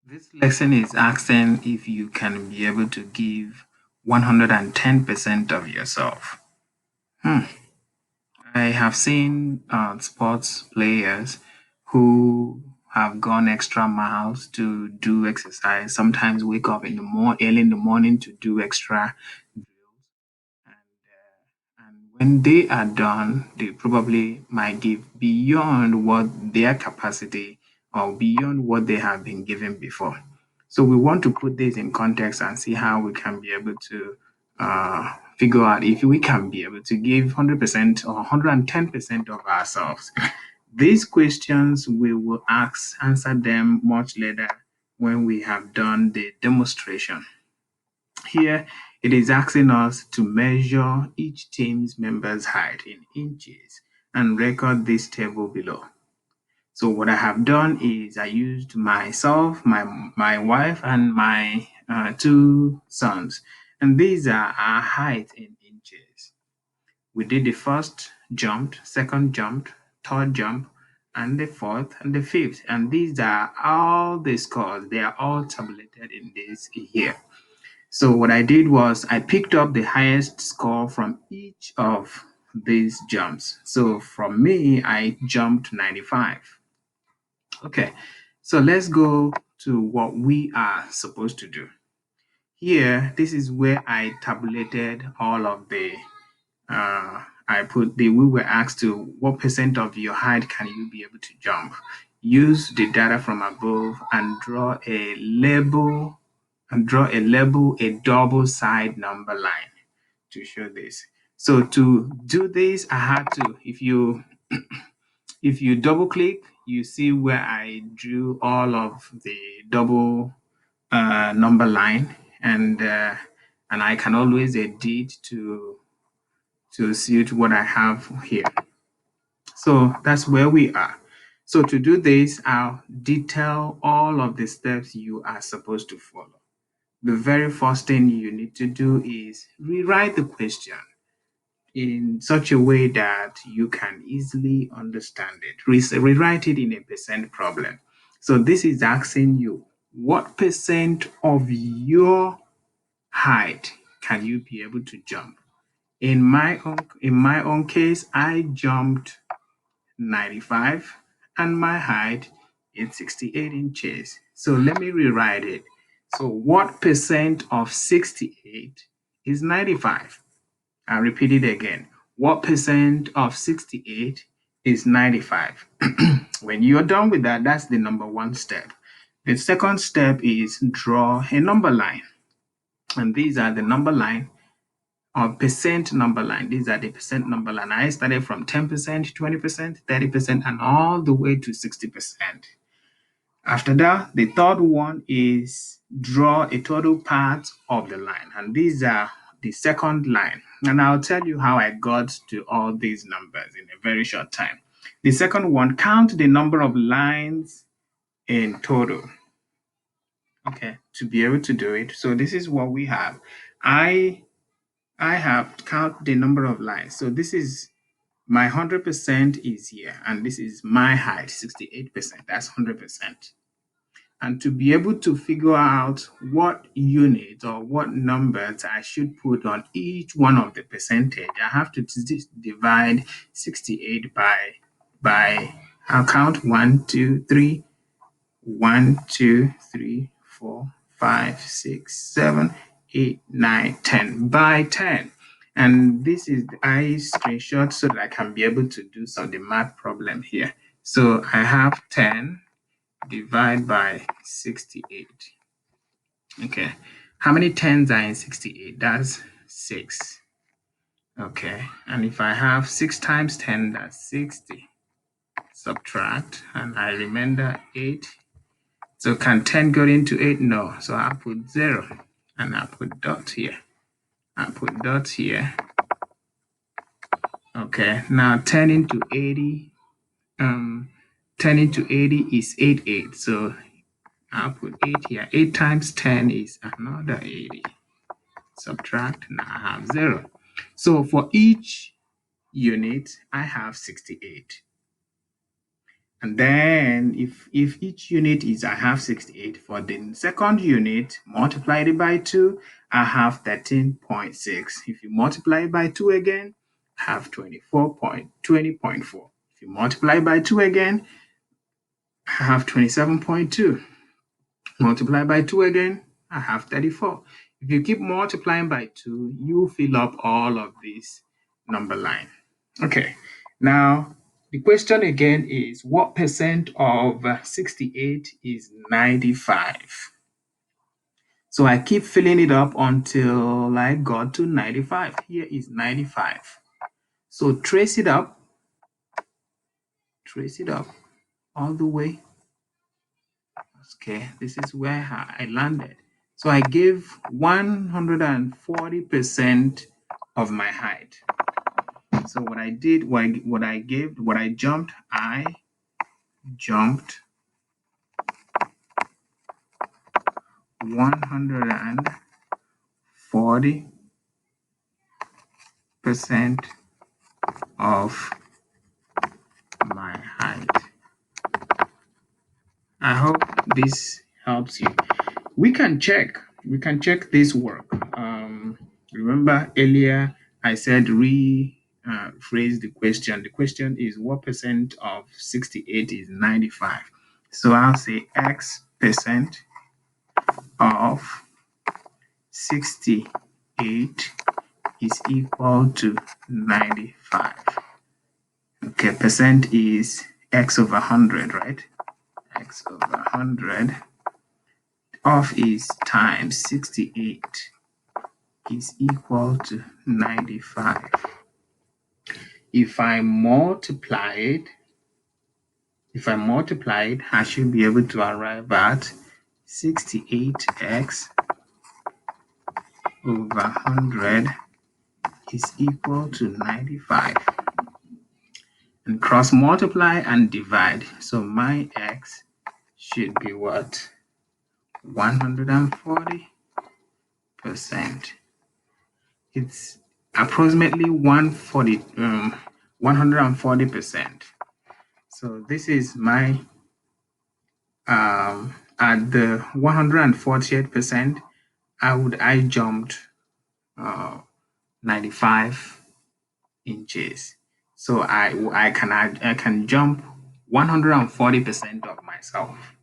This lesson is asking if you can be able to give 110% of yourself. Hmm. I have seen sports players who have gone extra miles to do exercise, sometimes wake up in the early in the morning to do extra drills. And when they are done, they probably might give beyond what their capacity or beyond what they have been given before. So we want to put this in context and see how we can be able to figure out if we can be able to give 100% or 110% of ourselves. These questions we will answer them much later when we have done the demonstration. Here, it is asking us to measure each team's member's height in inches and record this table below. So what I have done is I used myself, my wife, and my two sons, and these are our height in inches. We did the first jump, second jump, third jump, and the fourth and the fifth, and these are all the scores. They are all tabulated in this here. So what I did was I picked up the highest score from each of these jumps. So from me, I jumped 95. Okay, so let's go to what we are supposed to do. Here, this is where I tabulated all of we were asked to what percent of your height can you be able to jump? Use the data from above and draw a double side number line to show this. So to do this, I had to, if you double click, you see where I drew all of the double number line, and I can always edit to suit what I have here. So that's where we are. So to do this, I'll detail all of the steps you are supposed to follow. The very first thing you need to do is rewrite the question in such a way that you can easily understand it. Rewrite it in a percent problem. So this is asking you what percent of your height can you be able to jump? In my own case, I jumped 95 and my height is 68 inches. So let me rewrite it. So what percent of 68 is 95? I'll repeat it again. What percent of 68 is 95? When you're done with that, that's the number one step. The second step is draw a number line. And these are the number line or percent number line. These are the percent number line. I started from 10%, 20%, 30%, and all the way to 60%. After that, the third one is draw a total part of the line. And these are the second line. And I'll tell you how I got to all these numbers in a very short time. The second one, count the number of lines in total. Okay, to be able to do it. So this is what we have. I have count the number of lines. So this is my 100% is here, and this is my height, 68%. That's 100%. And to be able to figure out what unit or what numbers I should put on each one of the percentage, I have to divide 68 by I'll count 1, 2, 3, 1, 2, 3, 4, 5, 6, 7, 8, 9, 10 by 10. And this is I screenshot so that I can be able to do some of the math problem here. So I have 10 divided by 68. Okay. How many tens are in 68? That's 6. Okay. And if I have 6 times 10, that's 60. Subtract, and I remember 8. So can 10 go into 8? No. So I put 0 and I put dot here. I put dot here. Okay. Now 10 into 80. 10 into 80 is 88. So I'll put 8 here. 8 times 10 is another 80. Subtract, now I have 0. So for each unit, I have 68. And then if each unit is I have 68, for the second unit, multiply it by 2, I have 13.6. If you multiply by 2 again, I have 20.4. If you multiply by 2 again, I have 27.2. Multiply by 2 again, I have 34. If you keep multiplying by 2, you fill up all of this number line. Okay, now the question again is what percent of 68 is 95? So I keep filling it up until I got to 95. Here is 95. So trace it up all the way. Okay, this is where I landed. So I gave 140% of my height. So what I did, what I jumped, I jumped 140% of my height. I hope this helps you. We can check this work. Remember earlier I said phrase the question. The question is what percent of 68 is 95? So I'll say X percent of 68 is equal to 95. Okay, percent is X over 100, right? X over 100 of is times 68 is equal to 95. If I multiply it, I should be able to arrive at 68x over 100 is equal to 95. And cross multiply and divide. So my x should be what? 140%. It's approximately 140%. So this is my at the 148%, I jumped 95 inches. So I can jump 140% of myself.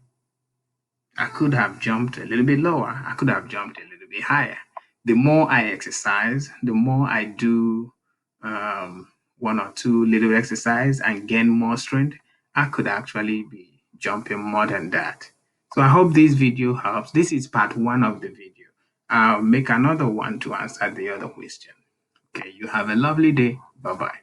I could have jumped a little bit lower. I could have jumped a little bit higher. The more I exercise, the more I do one or two little exercise and gain more strength, I could actually be jumping more than that. So I hope this video helps. This is part 1 of the video. I'll make another one to answer the other question. Okay, you have a lovely day. Bye-bye.